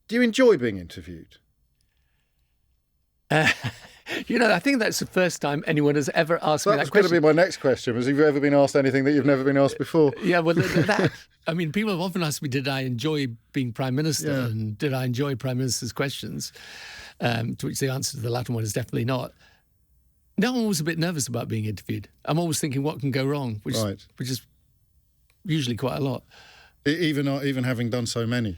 Do you enjoy being interviewed? I think that's the first time anyone has ever asked me that question. That was going to be my next question, was have you ever been asked anything that you've never been asked before? Yeah, well, people have often asked me, did I enjoy being Prime Minister? Yeah. And did I enjoy Prime Minister's questions? To which the answer to the latter one is definitely not. Now I'm always a bit nervous about being interviewed. I'm always thinking what can go wrong, which is usually quite a lot. Even having done so many?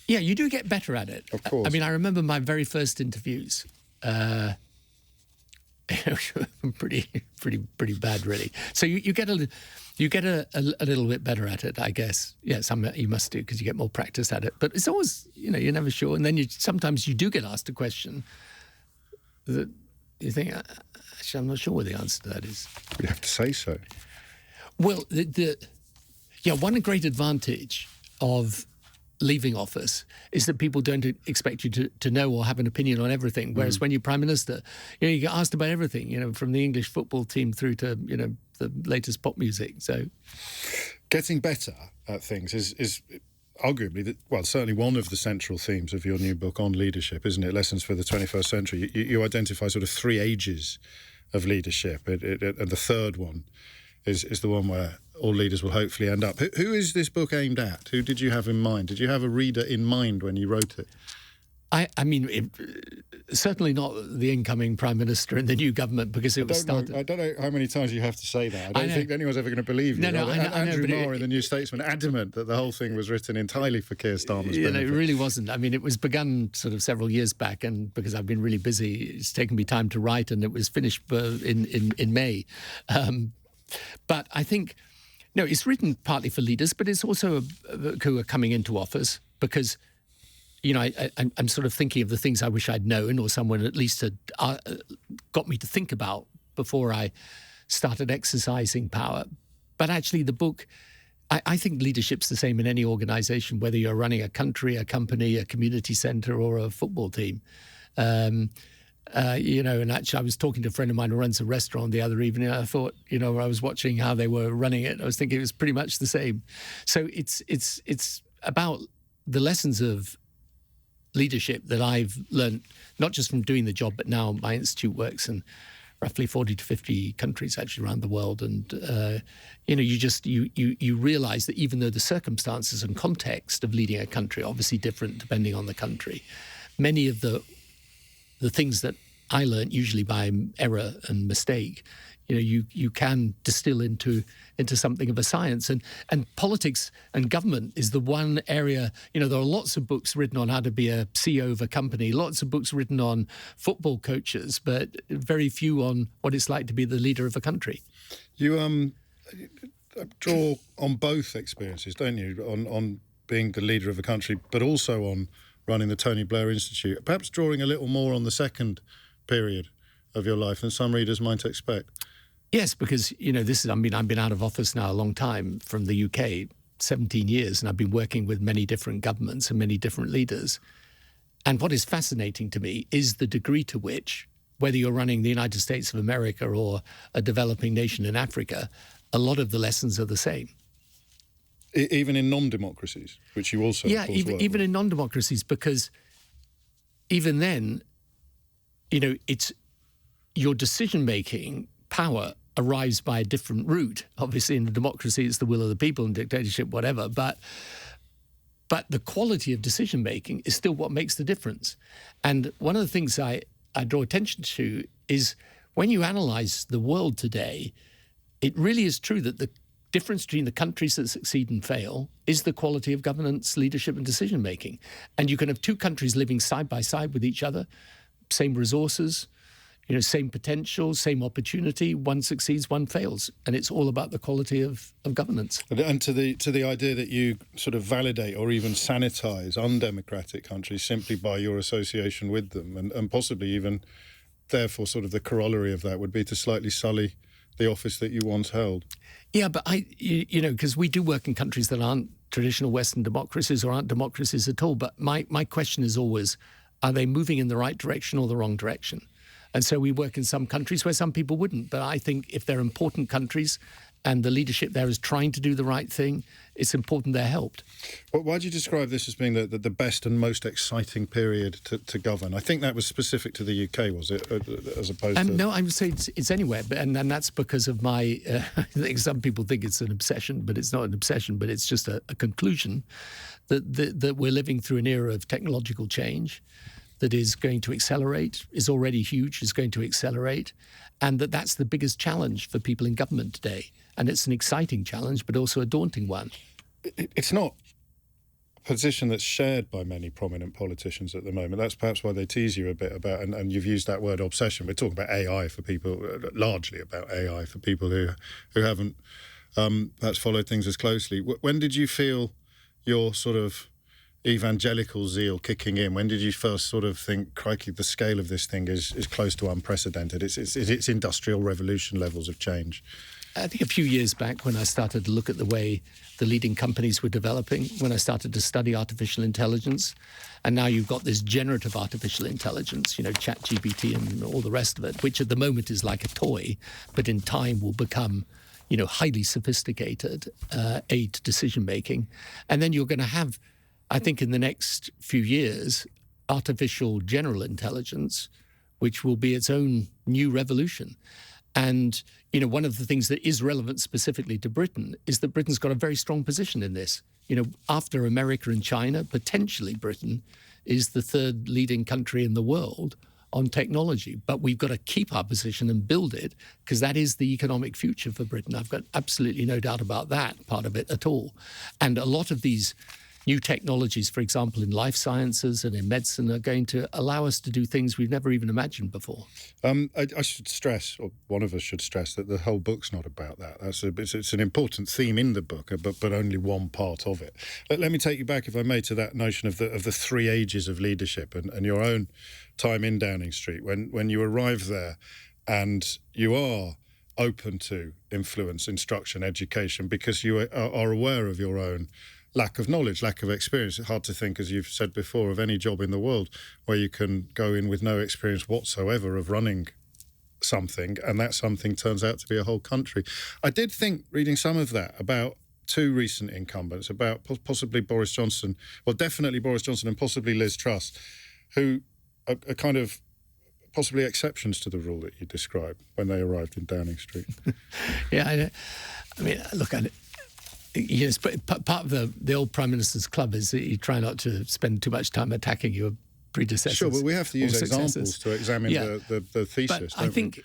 Yeah, you do get better at it. Of course. I mean, I remember my very first interviews. pretty bad, really. So you get a little bit better at it, I guess. Yeah, you must do because you get more practice at it. But it's always, you're never sure. And then sometimes you do get asked a question that you think, actually, I'm not sure what the answer to that is. You have to say so. Well, one great advantage of leaving office is that people don't expect you to know or have an opinion on everything. Whereas when you're Prime Minister, you get asked about everything, from the English football team through to, the latest pop music. So getting better at things is arguably, certainly one of the central themes of your new book on leadership, isn't it? Lessons for the 21st Century. You identify sort of 3 ages of leadership, and the third one is the one where all leaders will hopefully end up. Who is this book aimed at? Who did you have in mind? Did you have a reader in mind when you wrote it? I mean, certainly not the incoming Prime Minister in the new government, because it was started... I don't know how many times you have to say that. I don't think anyone's ever going to believe you. No, Andrew Marr in the New Statesman, adamant that the whole thing was written entirely for Keir Starmer's benefit. It really wasn't. I mean, it was begun sort of several years back, and because I've been really busy, it's taken me time to write, and it was finished in May. But I think... No, it's written partly for leaders, but it's also who are coming into office, because, I'm sort of thinking of the things I wish I'd known, or someone at least had got me to think about before I started exercising power. But actually the book, I think leadership's the same in any organisation, whether you're running a country, a company, a community centre or a football team. And actually I was talking to a friend of mine who runs a restaurant the other evening, and I thought, I was watching how they were running it. I was thinking it was pretty much the same. So it's about the lessons of leadership that I've learned, not just from doing the job, but now my institute works in roughly 40 to 50 countries actually around the world. And, you realize that even though the circumstances and context of leading a country are obviously different depending on the country, many of the things that I learned, usually by error and mistake, you can distill into something of a science. And politics and government is the one area, there are lots of books written on how to be a CEO of a company, lots of books written on football coaches, but very few on what it's like to be the leader of a country. You draw on both experiences, don't you? On being the leader of a country, but also on running the Tony Blair Institute, perhaps drawing a little more on the second period of your life than some readers might expect. Yes, because, I've been out of office now a long time from the UK, 17 years, and I've been working with many different governments and many different leaders. And what is fascinating to me is the degree to which, whether you're running the United States of America or a developing nation in Africa, a lot of the lessons are the same. Even in non-democracies, which you also, of course, even in non-democracies, because even then, it's your decision-making power arrives by a different route. Obviously, in a democracy, it's the will of the people, in dictatorship, whatever. But the quality of decision-making is still what makes the difference. And one of the things I draw attention to is when you analyse the world today, it really is true that the difference between the countries that succeed and fail is the quality of governance, leadership and decision-making. And you can have two countries living side by side with each other, same resources, same potential, same opportunity. One succeeds, one fails. And it's all about the quality of governance. And to the idea that you sort of validate or even sanitize undemocratic countries simply by your association with them, and possibly even, therefore, sort of the corollary of that would be to slightly sully the office that you once held. Yeah, but because we do work in countries that aren't traditional Western democracies or aren't democracies at all. But my question is always, are they moving in the right direction or the wrong direction? And so we work in some countries where some people wouldn't. But I think if they're important countries and the leadership there is trying to do the right thing, it's important they're helped. Well, why do you describe this as being the best and most exciting period to govern? I think that was specific to the UK, was it, as opposed to... No, I would say it's anywhere, and that's because of my... I think some people think it's an obsession, but it's not an obsession, but it's just a conclusion that we're living through an era of technological change that is going to accelerate, is already huge, is going to accelerate, and that's the biggest challenge for people in government today. And it's an exciting challenge, but also a daunting one. It's not a position that's shared by many prominent politicians at the moment. That's perhaps why they tease you a bit about, and you've used that word obsession. We're talking about AI for people, largely about AI for people who haven't perhaps followed things as closely. When did you feel your sort of evangelical zeal kicking in? When did you first sort of think, crikey, the scale of this thing is close to unprecedented? It's industrial revolution levels of change. I think a few years back when I started to look at the way the leading companies were developing, when I started to study artificial intelligence, and now you've got this generative artificial intelligence, ChatGPT and all the rest of it, which at the moment is like a toy, but in time will become, highly sophisticated aid to decision-making. And then you're going to have, I think in the next few years, artificial general intelligence, which will be its own new revolution. And, one of the things that is relevant specifically to Britain is that Britain's got a very strong position in this. After America and China, potentially Britain is the third leading country in the world on technology. But we've got to keep our position and build it, because that is the economic future for Britain. I've got absolutely no doubt about that part of it at all. And a lot of these new technologies, for example, in life sciences and in medicine, are going to allow us to do things we've never even imagined before. I should stress, or one of us should stress, that the whole book's not about that. It's an important theme in the book, but only one part of it. Let me take you back, if I may, to that notion of the three ages of leadership and your own time in Downing Street, when you arrive there and you are open to influence, instruction, education, because you are aware of your own lack of knowledge, lack of experience. It's hard to think, as you've said before, of any job in the world where you can go in with no experience whatsoever of running something, and that something turns out to be a whole country. I did think, reading some of that, about two recent incumbents, about possibly Boris Johnson, well, definitely Boris Johnson and possibly Liz Truss, who are kind of possibly exceptions to the rule that you described when they arrived in Downing Street. Yeah, I mean, look, yes, but part of the old Prime Minister's club is that you try not to spend too much time attacking your predecessors. Sure, but we have to use examples to examine the thesis. But I think,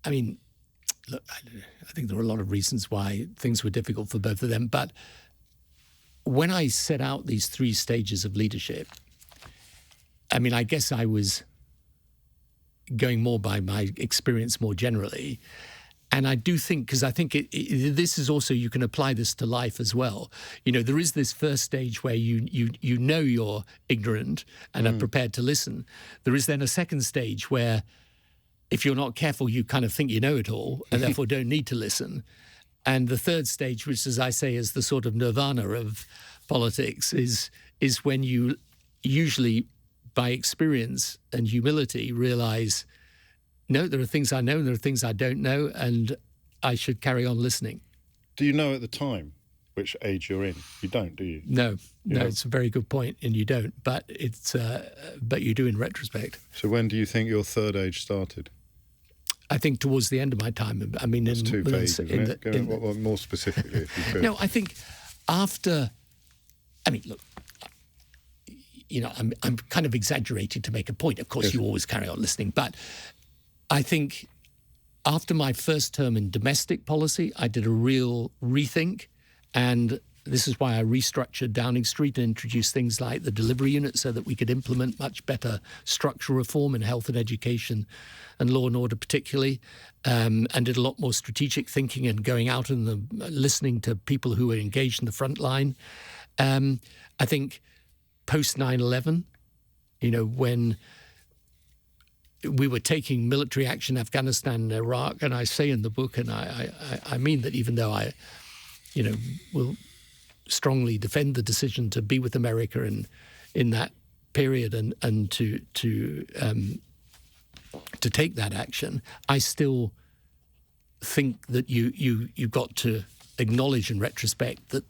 look, I think there are a lot of reasons why things were difficult for both of them. But when I set out these three stages of leadership, I guess I was going more by my experience more generally. And I do think, because I think this is also, you can apply this to life as well. There is this first stage where you know you're ignorant and are prepared to listen. There is then a second stage where, if you're not careful, you kind of think you know it all and therefore don't need to listen. And the third stage, which, as I say, is the sort of nirvana of politics, is when you usually, by experience and humility, realize, no, there are things I know and there are things I don't know, and I should carry on listening. Do you know at the time which age you're in? You don't, do you? No, it's a very good point, and you don't. But but you do in retrospect. So when do you think your third age started? I think towards the end of my time. That's too vague, isn't it? More specifically, if you could. No, I think after. Look. I'm kind of exaggerating to make a point. Of course, yes. You always carry on listening, but I think after my first term in domestic policy, I did a real rethink, and this is why I restructured Downing Street and introduced things like the delivery unit so that we could implement much better structural reform in health and education and law and order particularly, and did a lot more strategic thinking and going out and listening to people who were engaged in the front line. I think post 9/11, when we were taking military action in Afghanistan and Iraq, and I say in the book, and I mean that even though I, will strongly defend the decision to be with America in that period and to take that action, I still think that you got to acknowledge in retrospect that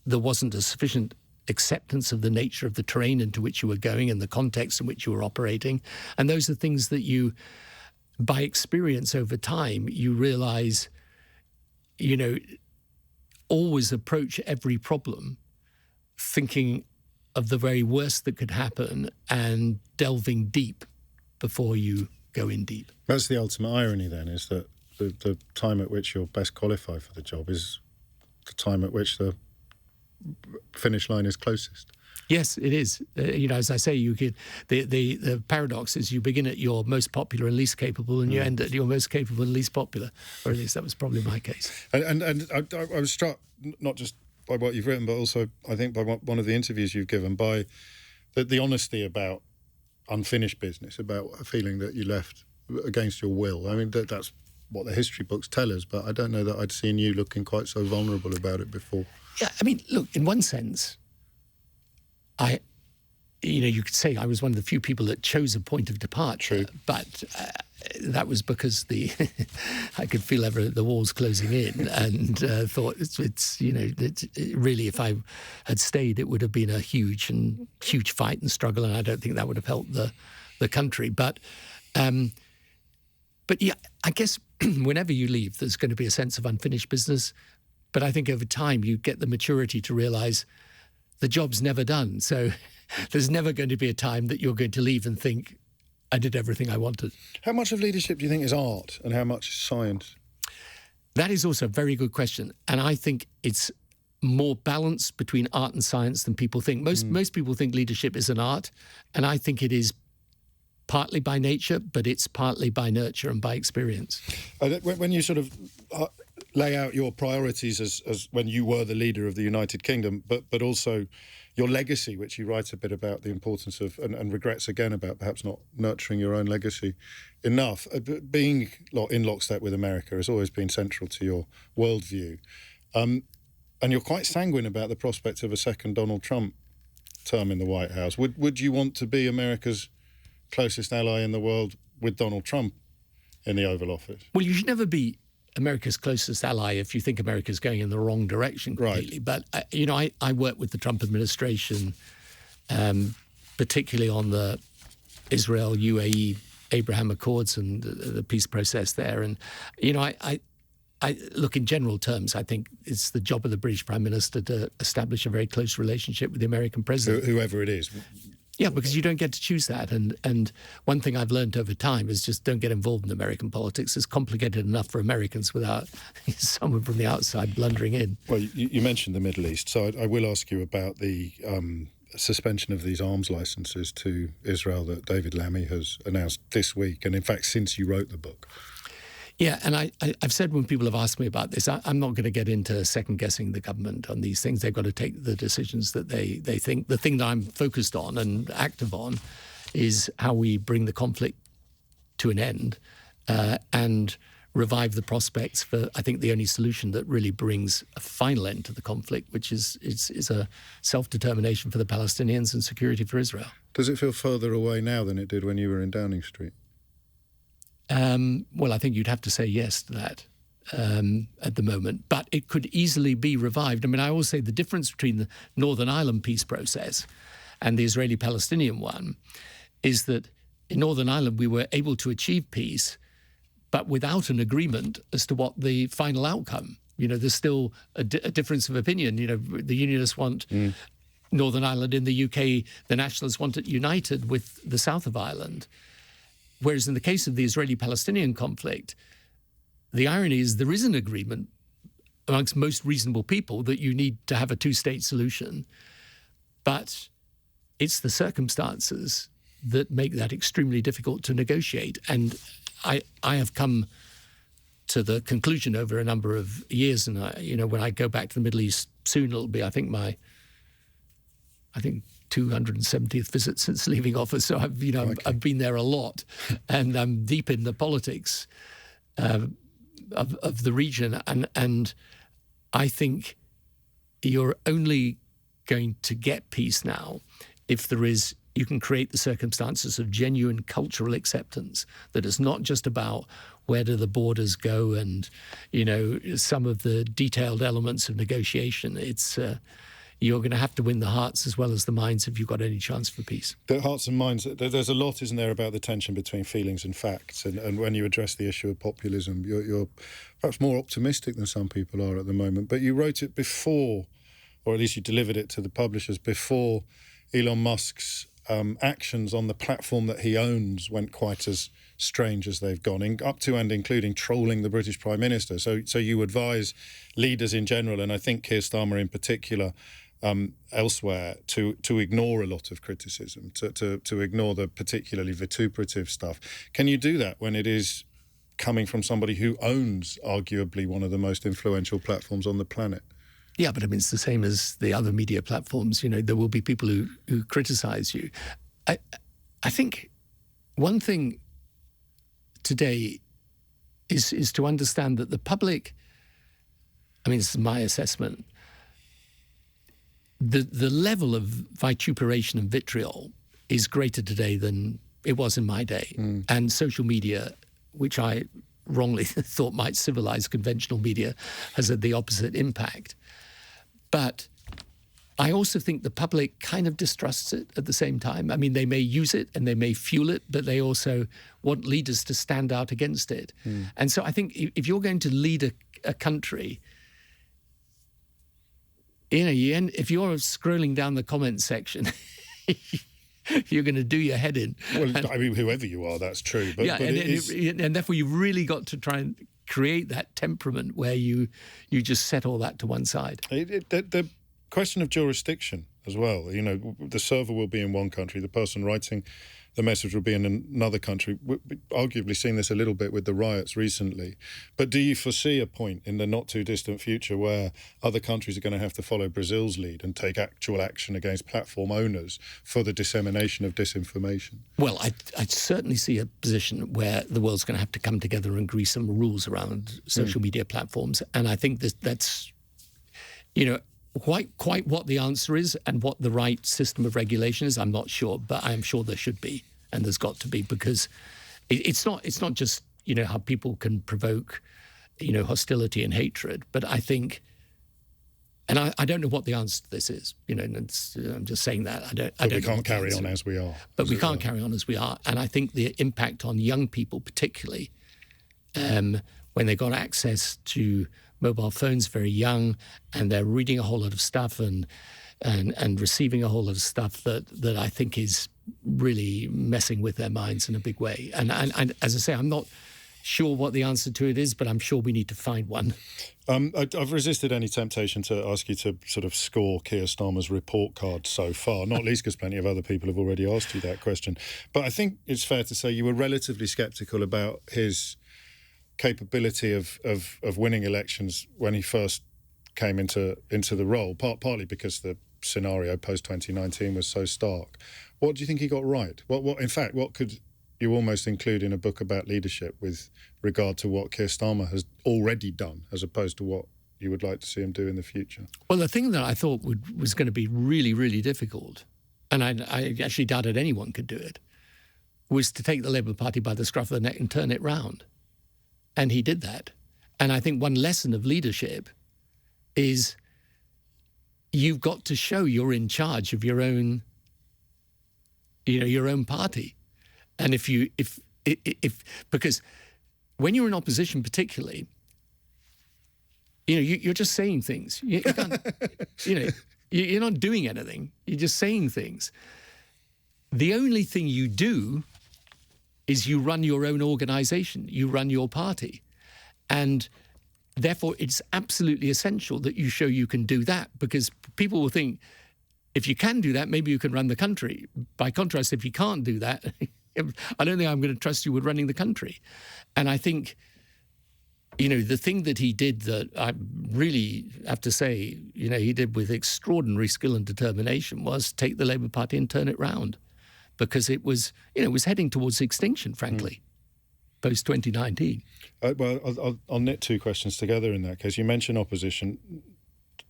there wasn't a sufficient acceptance of the nature of the terrain into which you were going and the context in which you were operating. And those are things that you, by experience over time, you realize, always approach every problem thinking of the very worst that could happen and delving deep before you go in deep. That's the ultimate irony then, is that the time at which you're best qualified for the job is the time at which the finish line is closest. Yes, it is. As I say, you could. The paradox is you begin at your most popular and least capable, and you end at your most capable and least popular. Or at least that was probably my case. And I was struck not just by what you've written, but also I think by one of the interviews you've given, by the honesty about unfinished business, about a feeling that you left against your will. I mean, that's what the history books tell us, but I don't know that I'd seen you looking quite so vulnerable about it before. Yeah, I mean, look, in one sense, you could say I was one of the few people that chose a point of departure. True. But that was because I could feel the walls closing in, and thought it's really, if I had stayed, it would have been a huge fight and struggle, and I don't think that would have helped the country. But yeah, I guess whenever you leave, there's going to be a sense of unfinished business. But I think over time you get the maturity to realise the job's never done. So there's never going to be a time that you're going to leave and think, I did everything I wanted. How much of leadership do you think is art and how much is science? That is also a very good question. And I think it's more balanced between art and science than people think. Most people think leadership is an art, and I think it is partly by nature, but it's partly by nurture and by experience. When you sort of lay out your priorities as when you were the leader of the United Kingdom, but also your legacy, which you write a bit about the importance of, and regrets again about perhaps not nurturing your own legacy enough. Being in lockstep with America has always been central to your worldview. And you're quite sanguine about the prospect of a second Donald Trump term in the White House. Would you want to be America's closest ally in the world with Donald Trump in the Oval Office? Well, you should never be America's closest ally if you think America's going in the wrong direction completely. Right. But, I worked with the Trump administration, particularly on the Israel, UAE, Abraham Accords and the peace process there. And, I look, in general terms, I think it's the job of the British Prime Minister to establish a very close relationship with the American president. Whoever it is. Yeah, because you don't get to choose that. And one thing I've learned over time is just don't get involved in American politics. It's complicated enough for Americans without someone from the outside blundering in. Well, you mentioned the Middle East, so I will ask you about the suspension of these arms licenses to Israel that David Lammy has announced this week, and in fact since you wrote the book. Yeah, and I've said when people have asked me about this, I'm not going to get into second-guessing the government on these things. They've got to take the decisions that they think. The thing that I'm focused on and active on is how we bring the conflict to an end and revive the prospects for, I think, the only solution that really brings a final end to the conflict, which is a self-determination for the Palestinians and security for Israel. Does it feel further away now than it did when you were in Downing Street? Well, I think you'd have to say yes to that at the moment. But it could easily be revived. I mean, I always say the difference between the Northern Ireland peace process and the Israeli-Palestinian one is that in Northern Ireland we were able to achieve peace, but without an agreement as to what the final outcome. There's still a difference of opinion. The Unionists want Northern Ireland. In the UK, the Nationalists want it united with the south of Ireland. Whereas in the case of the Israeli-Palestinian conflict, the irony is there is an agreement amongst most reasonable people that you need to have a two-state solution, but it's the circumstances that make that extremely difficult to negotiate. And I have come to the conclusion over a number of years, and when I go back to the Middle East soon, it'll be, I think 270th visit since leaving office. So I've been there a lot, and I'm deep in the politics of the region. And I think you're only going to get peace now if there is you can create the circumstances of genuine cultural acceptance, that it's not just about where do the borders go and, some of the detailed elements of negotiation. It's you're going to have to win the hearts as well as the minds if you've got any chance for peace. The hearts and minds, there's a lot, isn't there, about the tension between feelings and facts. And when you address the issue of populism, you're perhaps more optimistic than some people are at the moment. But you wrote it before, or at least you delivered it to the publishers before Elon Musk's actions on the platform that he owns went quite as strange as they've gone, up to and including trolling the British Prime Minister. So you advise leaders in general, and I think Keir Starmer in particular, elsewhere, to ignore a lot of criticism, to ignore the particularly vituperative stuff. Can you do that when it is coming from somebody who owns arguably one of the most influential platforms on the planet? Yeah, but I mean, it's the same as the other media platforms. There will be people who criticize you. I think one thing today is to understand that the public, I mean, this is my assessment, the level of vituperation and vitriol is greater today than it was in my day. And social media, which I wrongly thought might civilize conventional media, has had the opposite impact. But I also think the public kind of distrusts it at the same time. I mean, they may use it and they may fuel it, but they also want leaders to stand out against it. And so I think if you're going to lead a country, if you're scrolling down the comments section, you're going to do your head in. Well, I mean, whoever you are, that's true. But, yeah, and therefore you've really got to try and create that temperament where you just set all that to one side. The question of jurisdiction as well. The server will be in one country, the person writing the message will be in another country. We've arguably seen this a little bit with the riots recently. But do you foresee a point in the not too distant future where other countries are going to have to follow Brazil's lead and take actual action against platform owners for the dissemination of disinformation? Well, I certainly see a position where the world's going to have to come together and agree some rules around social media platforms. And I think that's, quite what the answer is and what the right system of regulation is, I'm not sure, but I'm sure there should be, and there's got to be, because it's not just how people can provoke hostility and hatred, but I think, and I don't know what the answer to this is, I'm just saying that I don't. We can't carry on as we are. But we can't carry on as we are, and I think the impact on young people, particularly when they got access to mobile phones very young, and they're reading a whole lot of stuff and receiving a whole lot of stuff that I think is really messing with their minds in a big way. And as I say, I'm not sure what the answer to it is, but I'm sure we need to find one. I've resisted any temptation to ask you to sort of score Keir Starmer's report card so far, not least because plenty of other people have already asked you that question. But I think it's fair to say you were relatively sceptical about his capability of winning elections when he first came into the role, partly because the scenario post-2019 was so stark. What do you think he got right? What could you almost include in a book about leadership with regard to what Keir Starmer has already done as opposed to what you would like to see him do in the future? Well, the thing that I thought was going to be really, really difficult, and I actually doubted anyone could do it, was to take the Labour Party by the scruff of the neck and turn it round. And he did that. And I think one lesson of leadership is you've got to show you're in charge of your own, your own party. And if because when you're in opposition, particularly, you're just saying things. You can't, you're not doing anything. You're just saying things. The only thing you do is you run your own organization, you run your party. And therefore, it's absolutely essential that you show you can do that, because people will think, if you can do that, maybe you can run the country. By contrast, if you can't do that, I don't think I'm going to trust you with running the country. And I think, the thing that he did that I really have to say, he did with extraordinary skill and determination was take the Labour Party and turn it round. Because it was, it was heading towards extinction, frankly, post-2019. Well, I'll knit two questions together in that case. You mentioned opposition.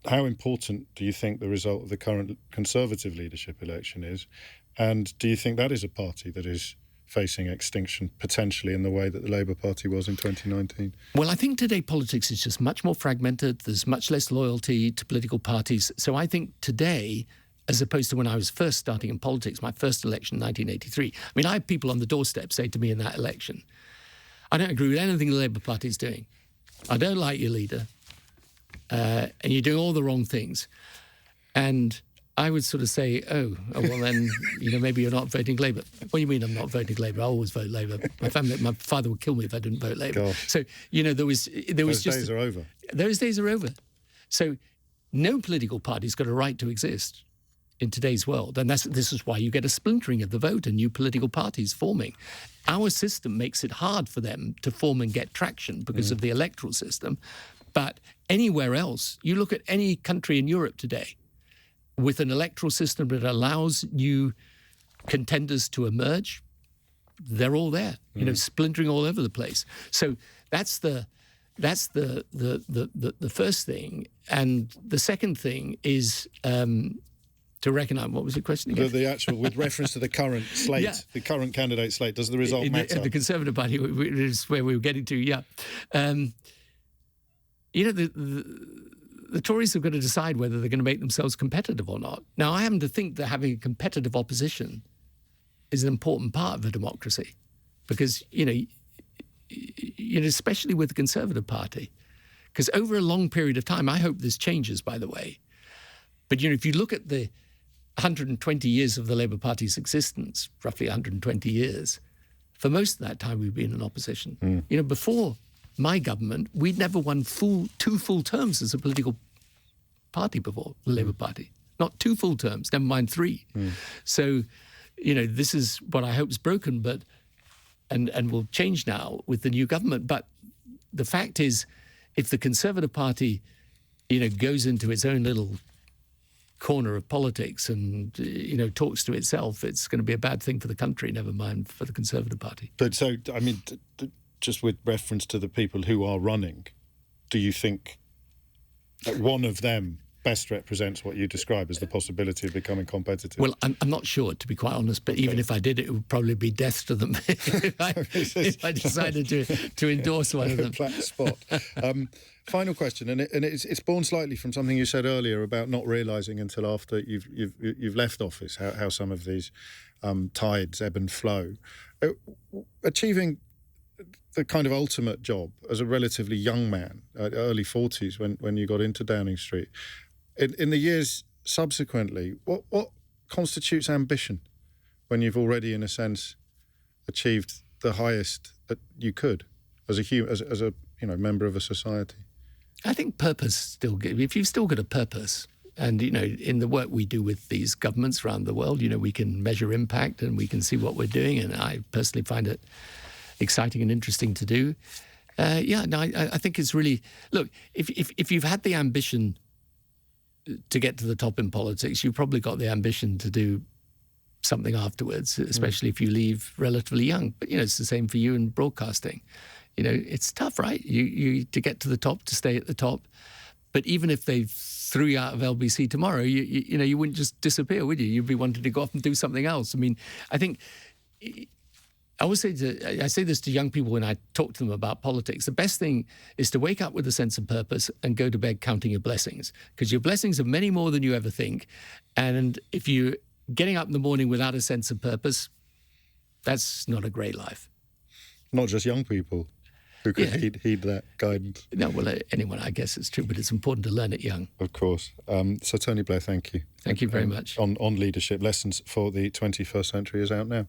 How important do you think the result of the current Conservative leadership election is? And do you think that is a party that is facing extinction potentially in the way that the Labour Party was in 2019? Well, I think today politics is just much more fragmented. There's much less loyalty to political parties. So I think today, as opposed to when I was first starting in politics, my first election in 1983, I mean, I had people on the doorstep say to me in that election, I don't agree with anything the Labour Party is doing. I don't like your leader. And you're doing all the wrong things. And I would sort of say, well, then, maybe you're not voting Labour. What do you mean I'm not voting Labour? I always vote Labour. My father would kill me if I didn't vote Labour. Gosh. So, there was Those just... days are over. Those days are over. So no political party's got a right to exist in today's world. And this is why you get a splintering of the vote and new political parties forming. Our system makes it hard for them to form and get traction because of the electoral system. But anywhere else, you look at any country in Europe today, with an electoral system that allows new contenders to emerge, they're all there, splintering all over the place. So that's the first thing. And the second thing is to recognise, what was the question again? The actual, with reference to the current slate, the current candidate slate, does the result matter? The Conservative Party is where we were getting to, yeah. The Tories have got to decide whether they're going to make themselves competitive or not. Now, I happen to think that having a competitive opposition is an important part of a democracy because, especially with the Conservative Party, because over a long period of time, I hope this changes, by the way, but, if you look at the 120 years of the Labour Party's existence, roughly 120 years, for most of that time we've been in opposition. Before my government, we'd never won two full terms as a political party before, the Labour Party. Not 2 full terms, never mind 3. So, this is what I hope is broken, but and will change now with the new government. But the fact is, if the Conservative Party, goes into its own little corner of politics and, talks to itself, it's going to be a bad thing for the country, never mind for the Conservative Party. But so, I mean... just with reference to the people who are running, do you think that one of them best represents what you describe as the possibility of becoming competitive? Well, I'm not sure, to be quite honest, but even if I did, it would probably be death to them if I decided to endorse one of them. Black spot. Final question, and it's born slightly from something you said earlier about not realising until after you've left office how some of these tides ebb and flow. Achieving the kind of ultimate job as a relatively young man, early 40s, when you got into Downing Street. In the years subsequently, what constitutes ambition when you've already, in a sense, achieved the highest that you could as a member of a society? I think purpose still. If you've still got a purpose, and in the work we do with these governments around the world, we can measure impact and we can see what we're doing, and I personally find it exciting and interesting to do. I think it's really... Look, if you've had the ambition to get to the top in politics, you've probably got the ambition to do something afterwards, especially if you leave relatively young. But, it's the same for you in broadcasting. It's tough, right? You to get to the top, to stay at the top. But even if they threw you out of LBC tomorrow, you wouldn't just disappear, would you? You'd be wanting to go off and do something else. I mean, I think... I say this to young people when I talk to them about politics. The best thing is to wake up with a sense of purpose and go to bed counting your blessings, because your blessings are many more than you ever think. And if you're getting up in the morning without a sense of purpose, that's not a great life. Not just young people who could heed that guidance. No, well, anyone, I guess it's true, but it's important to learn it young. Of course. So Tony Blair, thank you. Thank you very much. On leadership, Lessons for the 21st Century is out now.